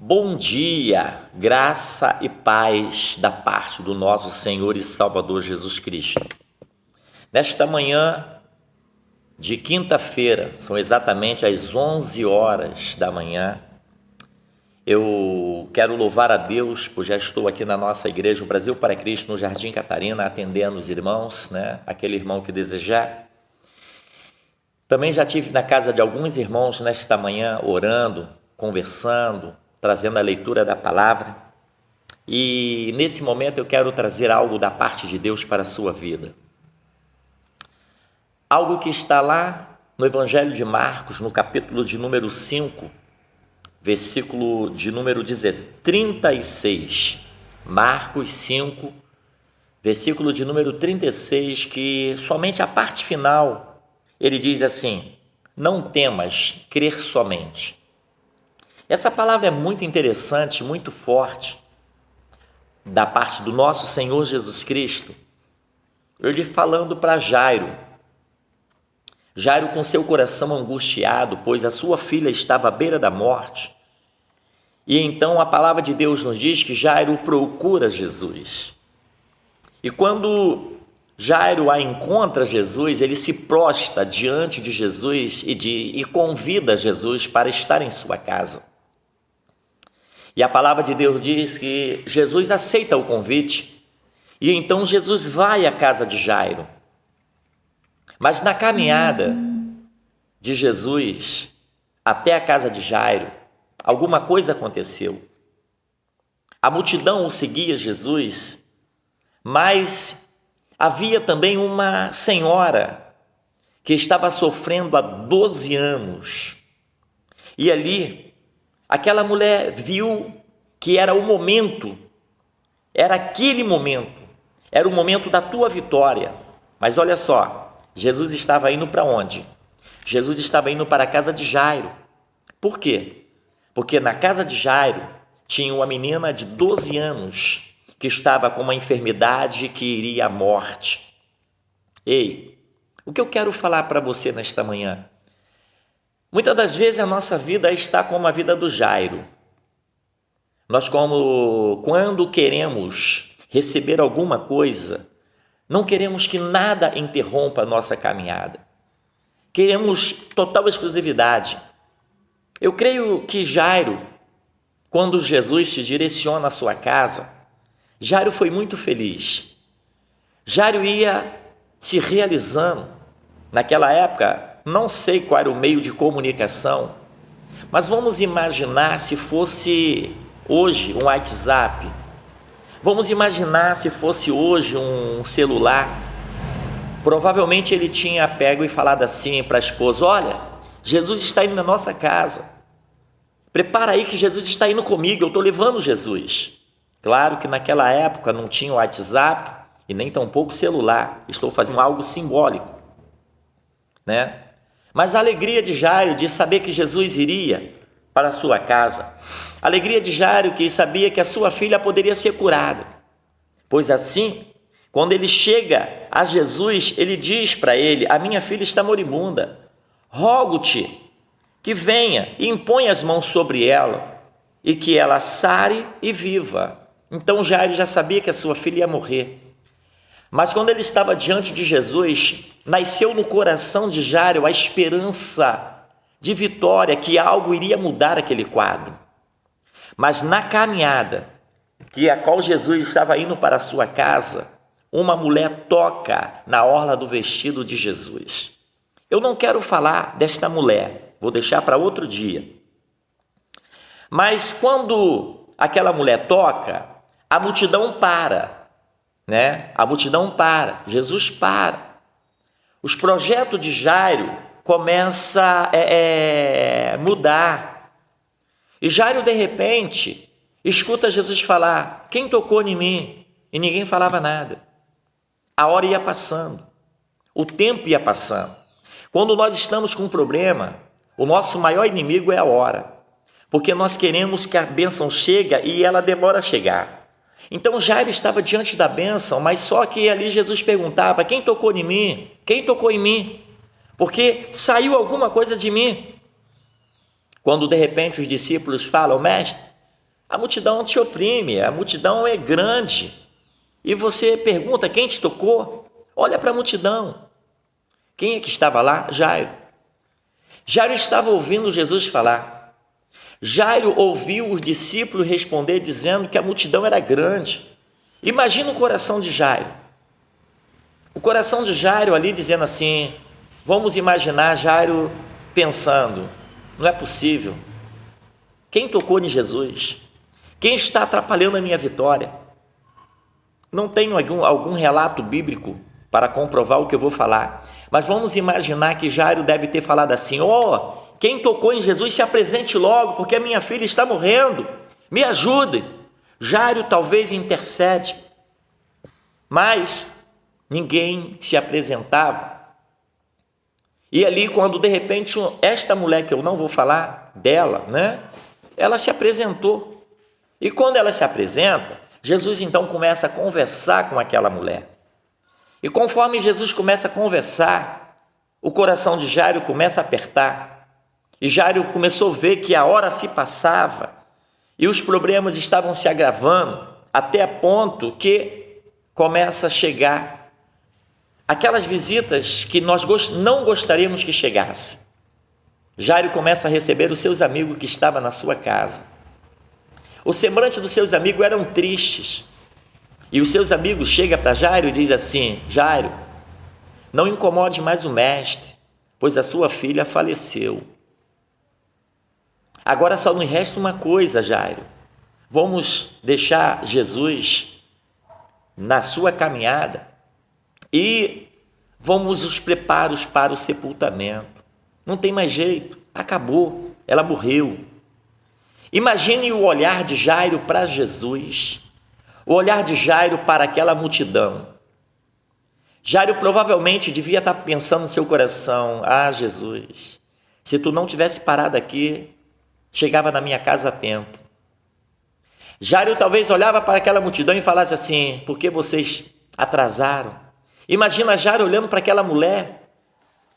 Bom dia, graça e paz da parte do nosso Senhor e Salvador Jesus Cristo. Nesta manhã de quinta-feira, são exatamente as 11 horas da manhã, eu quero louvar a Deus, pois já estou aqui na nossa igreja, o Brasil para Cristo, no Jardim Catarina, atendendo os irmãos, aquele irmão que desejar. Também já estive na casa de alguns irmãos nesta manhã, orando, conversando, trazendo a leitura da palavra, e nesse momento eu quero trazer algo da parte de Deus para a sua vida. Algo que está lá no Evangelho de Marcos, no capítulo de número 5, versículo de número 36. Marcos 5, versículo de número 36, que somente a parte final, ele diz assim: não temas, crer somente. Essa palavra é muito interessante, muito forte, da parte do nosso Senhor Jesus Cristo, ele falando para Jairo. Jairo com seu coração angustiado, pois a sua filha estava à beira da morte. E então a palavra de Deus nos diz que Jairo procura Jesus. E quando Jairo encontra Jesus, ele se prostra diante de Jesus e convida Jesus para estar em sua casa. E a palavra de Deus diz que Jesus aceita o convite, e então Jesus vai à casa de Jairo. Mas na caminhada de Jesus até a casa de Jairo, alguma coisa aconteceu. A multidão o seguia Jesus, mas havia também uma senhora que estava sofrendo há 12 anos. E ali, aquela mulher viu que era o momento, era aquele momento, era o momento da tua vitória. Mas olha só, Jesus estava indo para onde? Jesus estava indo para a casa de Jairo. Por quê? Porque na casa de Jairo tinha uma menina de 12 anos que estava com uma enfermidade que iria à morte. Ei, o que eu quero falar para você nesta manhã? Muitas das vezes a nossa vida está como a vida do Jairo. Nós, quando queremos receber alguma coisa, não queremos que nada interrompa a nossa caminhada. Queremos total exclusividade. Eu creio que Jairo, quando Jesus te direciona à sua casa, Jairo foi muito feliz. Jairo ia se realizando. Naquela época, não sei qual era o meio de comunicação, mas vamos imaginar se fosse hoje um WhatsApp. Vamos imaginar se fosse hoje um celular. Provavelmente ele tinha pego e falado assim para a esposa: olha, Jesus está indo na nossa casa. Prepara aí que Jesus está indo comigo, eu estou levando Jesus. Claro que naquela época não tinha WhatsApp e nem tampouco celular. Estou fazendo algo simbólico, Mas a alegria de Jairo de saber que Jesus iria para a sua casa, a alegria de Jairo que sabia que a sua filha poderia ser curada, pois assim, quando ele chega a Jesus, ele diz para ele: a minha filha está moribunda, rogo-te que venha e impõe as mãos sobre ela e que ela sare e viva. Então Jairo já sabia que a sua filha ia morrer, mas quando ele estava diante de Jesus, nasceu no coração de Jairo a esperança de vitória, que algo iria mudar aquele quadro. Mas na caminhada, a qual Jesus estava indo para a sua casa, uma mulher toca na orla do vestido de Jesus. Eu não quero falar desta mulher, vou deixar para outro dia. Mas quando aquela mulher toca, a multidão para, A multidão para, Jesus para. Os projetos de Jairo começam a mudar. E Jairo, de repente, escuta Jesus falar: quem tocou em mim? E ninguém falava nada. A hora ia passando, o tempo ia passando. Quando nós estamos com um problema, o nosso maior inimigo é a hora, porque nós queremos que a bênção chegue e ela demora a chegar. Então Jairo estava diante da bênção, mas só que ali Jesus perguntava: quem tocou em mim? Quem tocou em mim? Porque saiu alguma coisa de mim. Quando de repente os discípulos falam: mestre, A multidão te oprime, a multidão é grande. E você pergunta, quem te tocou? Olha para a multidão. Quem é que estava lá? Jairo. Jairo estava ouvindo Jesus falar. Jairo ouviu os discípulos responder dizendo que a multidão era grande. Imagina o coração de Jairo. O coração de Jairo ali dizendo assim, vamos imaginar Jairo pensando, não é possível. Quem tocou em Jesus? Quem está atrapalhando a minha vitória? Não tenho algum relato bíblico para comprovar o que eu vou falar, mas vamos imaginar que Jairo deve ter falado assim, quem tocou em Jesus se apresente logo, porque a minha filha está morrendo, me ajude. Jairo talvez intercede, mas ninguém se apresentava. E ali, quando de repente esta mulher, que eu não vou falar dela, ela se apresentou. E quando ela se apresenta, Jesus então começa a conversar com aquela mulher. E conforme Jesus começa a conversar, o coração de Jairo começa a apertar. E Jairo começou a ver que a hora se passava e os problemas estavam se agravando, até a ponto que começa a chegar aquelas visitas que nós não gostaríamos que chegasse. Jairo começa a receber os seus amigos que estavam na sua casa. O semblante dos seus amigos eram tristes. E os seus amigos chegam para Jairo e dizem assim, Jairo, não incomode mais o mestre, pois a sua filha faleceu. Agora só nos resta uma coisa, Jairo. Vamos deixar Jesus na sua caminhada e vamos os preparos para o sepultamento. Não tem mais jeito, acabou, ela morreu. Imagine o olhar de Jairo para Jesus, o olhar de Jairo para aquela multidão. Jairo provavelmente devia estar pensando no seu coração, Jesus, se tu não tivesse parado aqui, chegava na minha casa a tempo. Jairo talvez olhava para aquela multidão e falasse assim, por que vocês atrasaram? Imagina Jairo olhando para aquela mulher,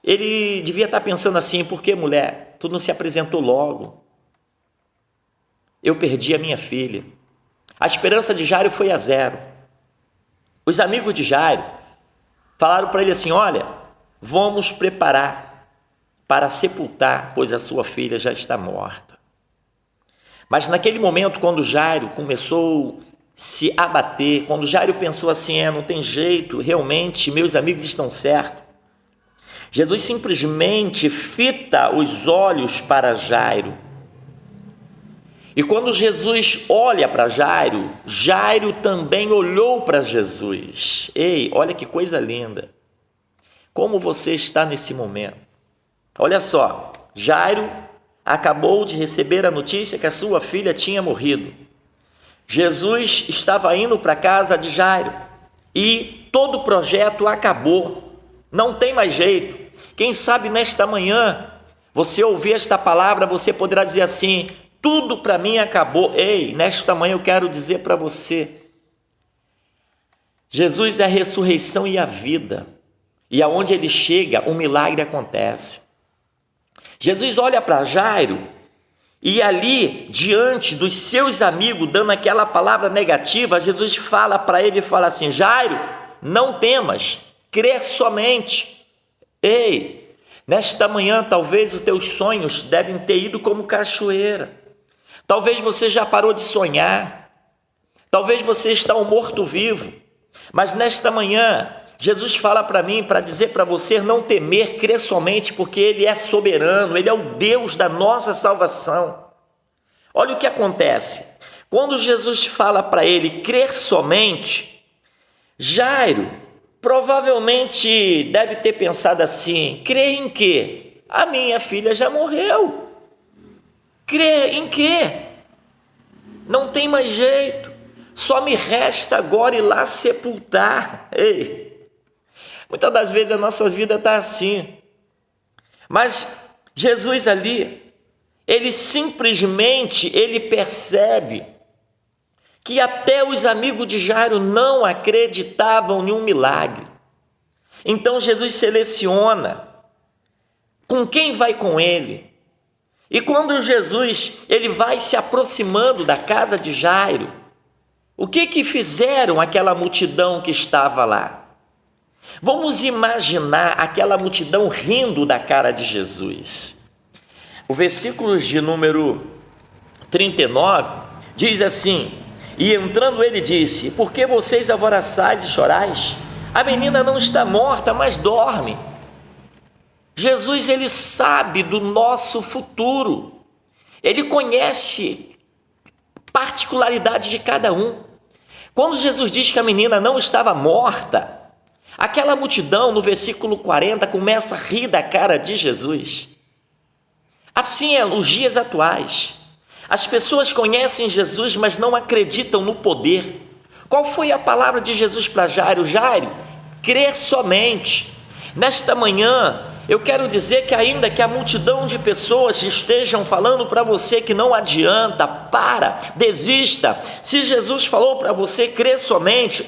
ele devia estar pensando assim, por que mulher? Tu não se apresentou logo. Eu perdi a minha filha. A esperança de Jairo foi a zero. Os amigos de Jairo falaram para ele assim, olha, vamos preparar para sepultar, pois a sua filha já está morta. Mas naquele momento, quando Jairo começou a se abater, quando Jairo pensou assim, não tem jeito, realmente meus amigos estão certos, Jesus simplesmente fita os olhos para Jairo. E quando Jesus olha para Jairo, Jairo também olhou para Jesus. Ei, olha que coisa linda. Como você está nesse momento? Olha só, Jairo acabou de receber a notícia que a sua filha tinha morrido. Jesus estava indo para a casa de Jairo e todo o projeto acabou. Não tem mais jeito. Quem sabe nesta manhã, você ouvir esta palavra, você poderá dizer assim, tudo para mim acabou. Ei, nesta manhã eu quero dizer para você, Jesus é a ressurreição e a vida. E aonde ele chega, um milagre acontece. Jesus olha para Jairo e ali, diante dos seus amigos, dando aquela palavra negativa, Jesus fala para ele, fala assim, Jairo, não temas, crê somente. Ei, nesta manhã talvez os teus sonhos devem ter ido como cachoeira. Talvez você já parou de sonhar, talvez você está um morto-vivo, mas nesta manhã, Jesus fala para mim, para dizer para você não temer, crer somente, porque Ele é soberano, Ele é o Deus da nossa salvação. Olha o que acontece, quando Jesus fala para ele, crer somente, Jairo provavelmente deve ter pensado assim, crer em quê? A minha filha já morreu. Crer em quê? Não tem mais jeito. Só me resta agora ir lá sepultar. Ei, muitas das vezes a nossa vida está assim. Mas Jesus ali, ele simplesmente, ele percebe que até os amigos de Jairo não acreditavam em um milagre. Então Jesus seleciona com quem vai com ele. E quando Jesus ele vai se aproximando da casa de Jairo, o que fizeram aquela multidão que estava lá? Vamos imaginar aquela multidão rindo da cara de Jesus. O versículo de número 39 diz assim: e entrando ele disse: por que vocês alvoroçais e chorais? A menina não está morta, mas dorme. Jesus, ele sabe do nosso futuro. Ele conhece particularidade de cada um. Quando Jesus diz que a menina não estava morta, aquela multidão, no versículo 40, começa a rir da cara de Jesus. Assim é os dias atuais. As pessoas conhecem Jesus, mas não acreditam no poder. Qual foi a palavra de Jesus para Jairo? Jairo, crer somente. Nesta manhã, eu quero dizer que ainda que a multidão de pessoas estejam falando para você que não adianta, desista. Se Jesus falou para você crer somente,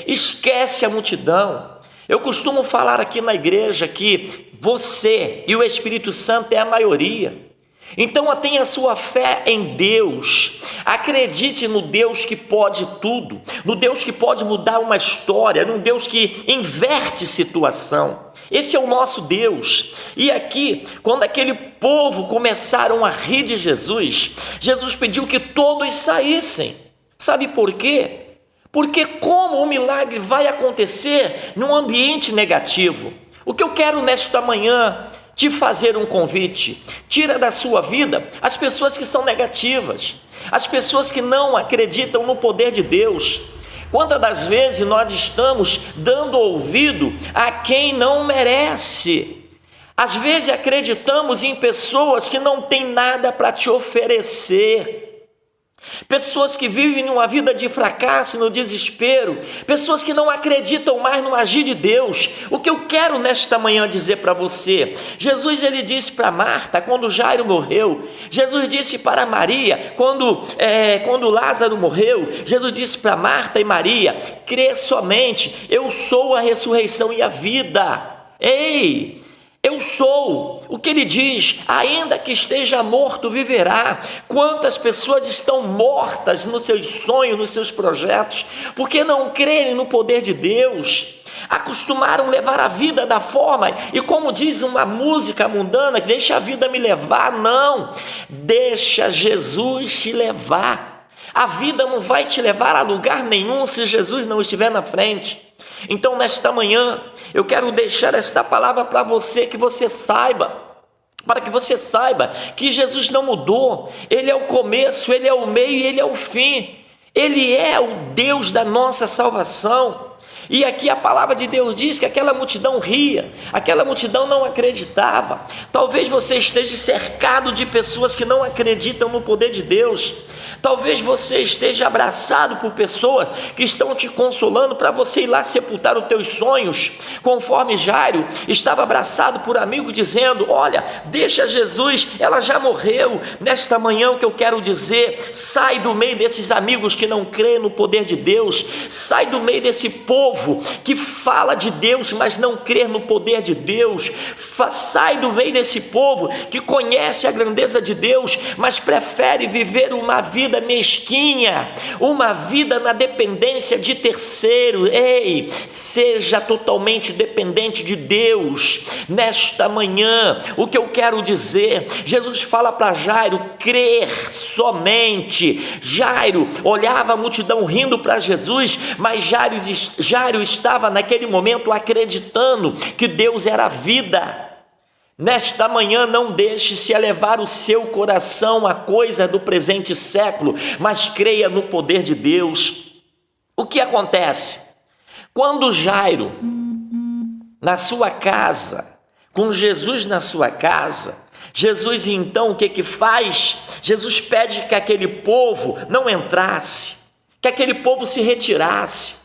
esquece a multidão. Eu costumo falar aqui na igreja que você e o Espírito Santo é a maioria. Então tenha sua fé em Deus, acredite no Deus que pode tudo, no Deus que pode mudar uma história, no Deus que inverte situação. Esse é o nosso Deus. E aqui, quando aquele povo começaram a rir de Jesus, Jesus pediu que todos saíssem. Sabe por quê? Porque como o milagre vai acontecer num ambiente negativo? O que eu quero nesta manhã te fazer um convite: tira da sua vida as pessoas que são negativas, as pessoas que não acreditam no poder de Deus. Quantas das vezes nós estamos dando ouvido a quem não merece? Às vezes acreditamos em pessoas que não têm nada para te oferecer. Pessoas que vivem numa vida de fracasso, no desespero, pessoas que não acreditam mais no agir de Deus. O que eu quero nesta manhã dizer para você: Jesus ele disse para Marta quando Jairo morreu, Jesus disse para Maria quando Lázaro morreu, Jesus disse para Marta e Maria: crê somente, eu sou a ressurreição e a vida. Eu sou. O que ele diz? Ainda que esteja morto, viverá. Quantas pessoas estão mortas nos seus sonhos, nos seus projetos, porque não crerem no poder de Deus? Acostumaram levar a vida da forma, e como diz uma música mundana, deixa a vida me levar. Não, deixa Jesus te levar. A vida não vai te levar a lugar nenhum se Jesus não estiver na frente. Então nesta manhã eu quero deixar esta palavra para você, que você saiba, para que você saiba que Jesus não mudou. Ele é o começo, Ele é o meio e Ele é o fim. Ele é o Deus da nossa salvação. E aqui a palavra de Deus diz que aquela multidão ria, aquela multidão não acreditava. Talvez você esteja cercado de pessoas que não acreditam no poder de Deus. Talvez você esteja abraçado por pessoas que estão te consolando para você ir lá sepultar os teus sonhos, conforme Jairo estava abraçado por amigo dizendo: olha, deixa Jesus, ela já morreu. Nesta manhã o que eu quero dizer: sai do meio desses amigos que não creem no poder de Deus, sai do meio desse povo que fala de Deus, mas não crê no poder de Deus, sai do meio desse povo que conhece a grandeza de Deus, mas prefere viver uma vida mesquinha, uma vida na dependência de terceiro. Seja totalmente dependente de Deus. Nesta manhã, o que eu quero dizer, Jesus fala para Jairo crer somente. Jairo olhava a multidão rindo para Jesus, mas Jairo estava naquele momento acreditando que Deus era a vida. Nesta manhã não deixe se elevar o seu coração a coisa do presente século, mas creia no poder de Deus. O que acontece? Quando Jairo, na sua casa, com Jesus na sua casa, Jesus então o que faz? Jesus pede que aquele povo não entrasse, que aquele povo se retirasse.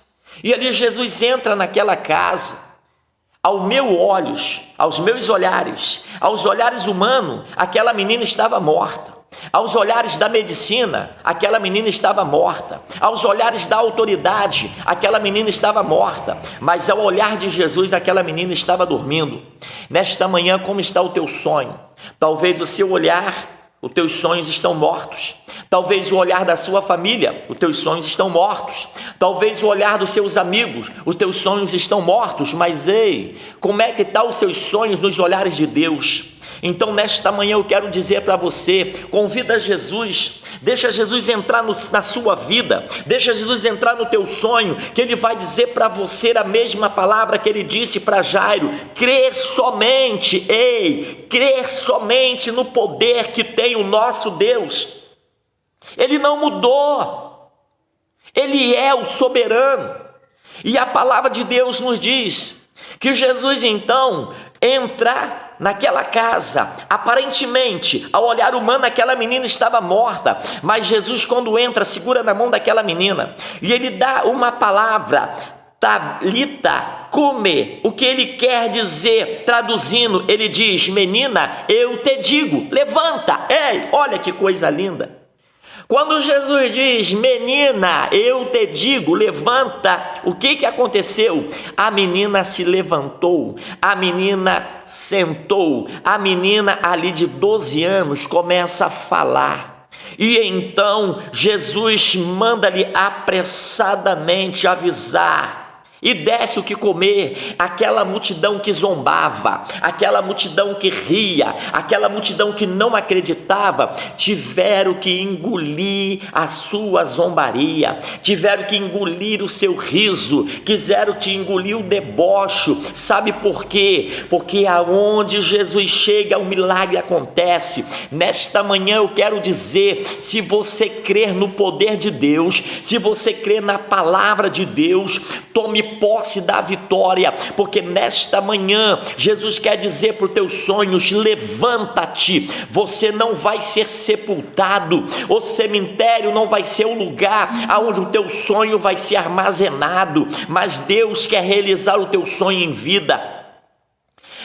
E ali Jesus entra naquela casa. Aos meus olhares, aos olhares humanos, aquela menina estava morta. Aos olhares da medicina, aquela menina estava morta. Aos olhares da autoridade, aquela menina estava morta. Mas ao olhar de Jesus, aquela menina estava dormindo. Nesta manhã, como está o teu sonho? Talvez o seu olhar, os teus sonhos estão mortos. Talvez o olhar da sua família, os teus sonhos estão mortos. Talvez o olhar dos seus amigos, os teus sonhos estão mortos. Mas ei, como é que estão os seus sonhos nos olhares de Deus? Então nesta manhã eu quero dizer para você, convida Jesus, deixa Jesus entrar na sua vida, deixa Jesus entrar no teu sonho, que Ele vai dizer para você a mesma palavra que Ele disse para Jairo: crê somente, crê somente no poder que tem o nosso Deus. Ele não mudou, Ele é o soberano, e a palavra de Deus nos diz que Jesus então entra naquela casa. Aparentemente, ao olhar humano, aquela menina estava morta, mas Jesus, quando entra, segura na mão daquela menina e Ele dá uma palavra, Talita cumi. O que Ele quer dizer? Traduzindo, Ele diz: menina, eu te digo, levanta. Ei, olha que coisa linda. Quando Jesus diz: menina, eu te digo, levanta, o que aconteceu? A menina se levantou, a menina sentou, a menina ali de 12 anos começa a falar. E então Jesus manda-lhe apressadamente avisar: e desse o que comer. Aquela multidão que zombava, aquela multidão que ria, aquela multidão que não acreditava, tiveram que engolir a sua zombaria, tiveram que engolir o seu riso, quiseram te engolir o deboche. Sabe por quê? Porque aonde Jesus chega, o milagre acontece. Nesta manhã eu quero dizer, se você crer no poder de Deus, se você crer na palavra de Deus, tome posse da vitória, porque nesta manhã Jesus quer dizer para os teus sonhos: levanta-te. Você não vai ser sepultado, o cemitério não vai ser o lugar onde o teu sonho vai ser armazenado, mas Deus quer realizar o teu sonho em vida.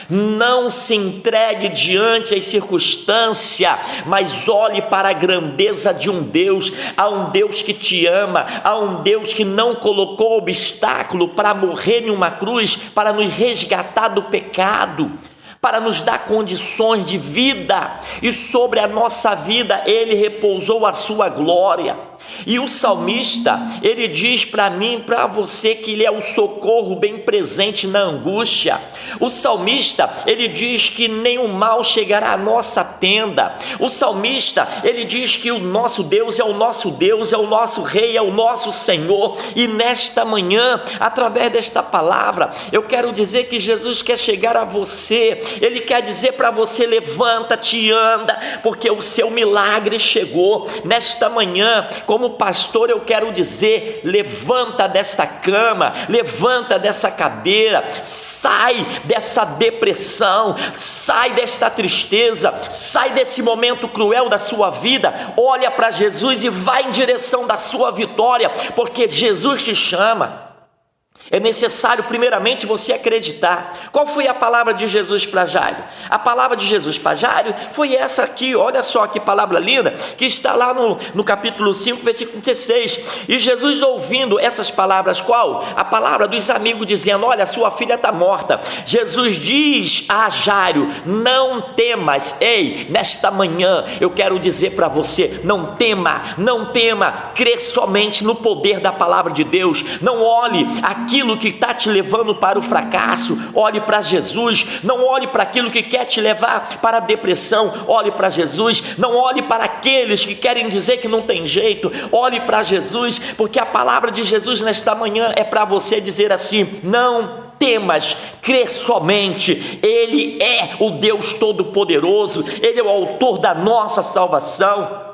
Não se entregue diante das circunstâncias, mas olhe para a grandeza de um Deus. Há um Deus que te ama, há um Deus que não colocou obstáculo para morrer em uma cruz, para nos resgatar do pecado, para nos dar condições de vida, e sobre a nossa vida Ele repousou a sua glória. E o salmista, ele diz para mim e para você que Ele é o socorro bem presente na angústia. O salmista, ele diz que nenhum mal chegará à nossa tenda. O salmista, ele diz que o nosso Deus é o nosso Deus, é o nosso Rei, é o nosso Senhor. E nesta manhã, através desta palavra, eu quero dizer que Jesus quer chegar a você. Ele quer dizer para você: levanta-te e anda, porque o seu milagre chegou. Nesta manhã, como pastor, eu quero dizer: levanta dessa cama, levanta dessa cadeira, sai dessa depressão, sai desta tristeza, sai desse momento cruel da sua vida, olha para Jesus e vai em direção da sua vitória, porque Jesus te chama. É necessário primeiramente você acreditar. Qual foi a palavra de Jesus para Jairo? A palavra de Jesus para Jairo foi essa aqui, olha só que palavra linda, que está lá no capítulo 5, versículo 16. E Jesus, ouvindo essas palavras, qual? A palavra dos amigos dizendo: olha, sua filha está morta. Jesus diz a Jairo: não temas. Ei, nesta manhã eu quero dizer para você: não tema, não tema, crê somente no poder da palavra de Deus. Não olhe aquilo que está te levando para o fracasso, olhe para Jesus. Não olhe para aquilo que quer te levar para a depressão, olhe para Jesus. Não olhe para aqueles que querem dizer que não tem jeito, olhe para Jesus, porque a palavra de Jesus nesta manhã é para você dizer assim: não temas, crê somente. Ele é o Deus Todo-Poderoso, Ele é o autor da nossa salvação.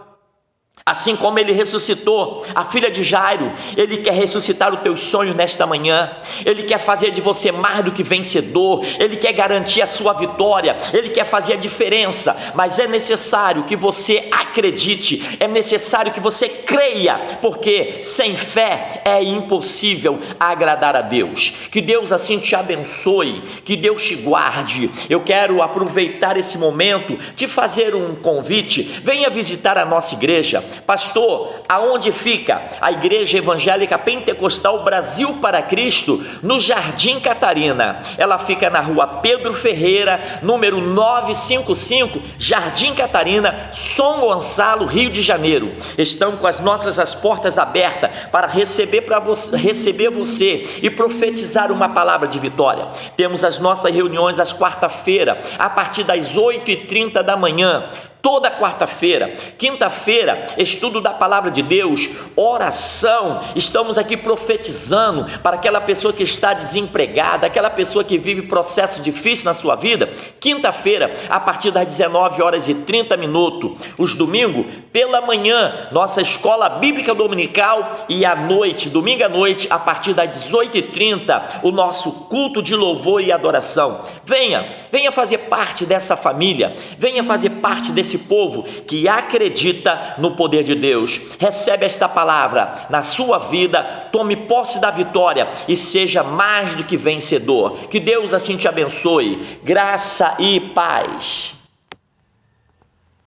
Assim como Ele ressuscitou a filha de Jairo, Ele quer ressuscitar o teu sonho nesta manhã. Ele quer fazer de você mais do que vencedor, Ele quer garantir a sua vitória, Ele quer fazer a diferença. Mas é necessário que você acredite, é necessário que você creia, porque sem fé é impossível agradar a Deus. Que Deus assim te abençoe, que Deus te guarde. Eu quero aproveitar esse momento de fazer um convite: venha visitar a nossa igreja. pastor, aonde fica a Igreja Evangélica Pentecostal Brasil para Cristo? No Jardim Catarina. Ela fica na rua Pedro Ferreira, número 955, Jardim Catarina, São Gonçalo, Rio de Janeiro. Estão com as portas abertas para receber você e profetizar uma palavra de vitória. Temos as nossas reuniões às quarta-feira, a partir das 8h30 da manhã. Toda quarta-feira, quinta-feira, estudo da palavra de Deus, oração. Estamos aqui profetizando para aquela pessoa que está desempregada, aquela pessoa que vive processo difícil na sua vida. Quinta-feira, a partir das 19h30. Os domingos, pela manhã, nossa escola bíblica dominical, e à noite, domingo à noite, a partir das 18h30, o nosso culto de louvor e adoração. Venha fazer parte dessa família, venha fazer parte desse povo que acredita no poder de Deus. Recebe esta palavra na sua vida, tome posse da vitória e seja mais do que vencedor. Que Deus assim te abençoe. Graça e paz.